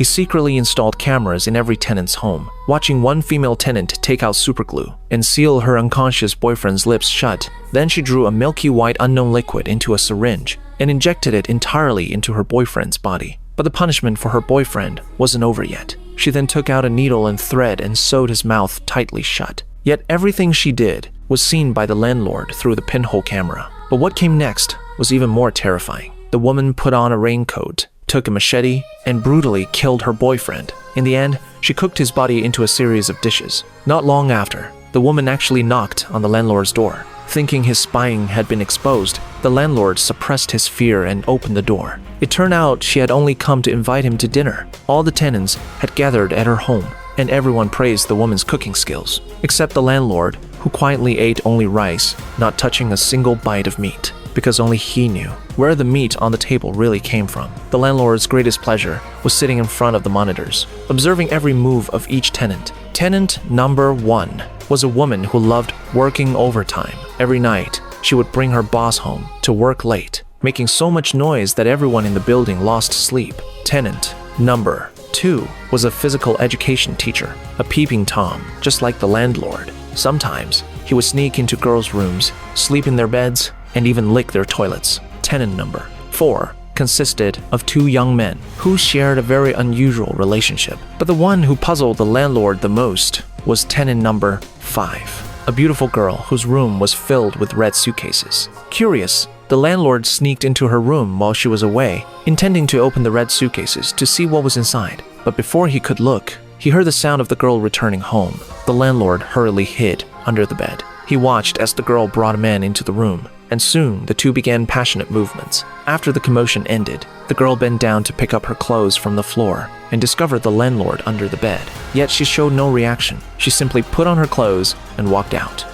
He secretly installed cameras in every tenant's home, watching one female tenant take out superglue and seal her unconscious boyfriend's lips shut. Then she drew a milky white unknown liquid into a syringe and injected it entirely into her boyfriend's body. But the punishment for her boyfriend wasn't over yet. She then took out a needle and thread and sewed his mouth tightly shut. Yet everything she did was seen by the landlord through the pinhole camera. But what came next was even more terrifying. The woman put on a raincoat, took a machete, and brutally killed her boyfriend. In the end, she cooked his body into a series of dishes. Not long after, the woman actually knocked on the landlord's door. Thinking his spying had been exposed, the landlord suppressed his fear and opened the door. It turned out she had only come to invite him to dinner. All the tenants had gathered at her home, and everyone praised the woman's cooking skills, except the landlord, who quietly ate only rice, not touching a single bite of meat, because only he knew where the meat on the table really came from. The landlord's greatest pleasure was sitting in front of the monitors, observing every move of each tenant. Tenant number 1 was a woman who loved working overtime. Every night, she would bring her boss home to work late, making so much noise that everyone in the building lost sleep. Tenant number 2 was a physical education teacher, a peeping Tom, just like the landlord. Sometimes, he would sneak into girls' rooms, sleep in their beds, and even lick their toilets. Tenant number 4 consisted of 2 young men who shared a very unusual relationship. But the one who puzzled the landlord the most was tenant number 5, a beautiful girl whose room was filled with red suitcases. Curious, the landlord sneaked into her room while she was away, intending to open the red suitcases to see what was inside. But before he could look, he heard the sound of the girl returning home. The landlord hurriedly hid under the bed. He watched as the girl brought a man into the room, and soon the two began passionate movements. After the commotion ended, the girl bent down to pick up her clothes from the floor and discovered the landlord under the bed. Yet she showed no reaction. She simply put on her clothes and walked out.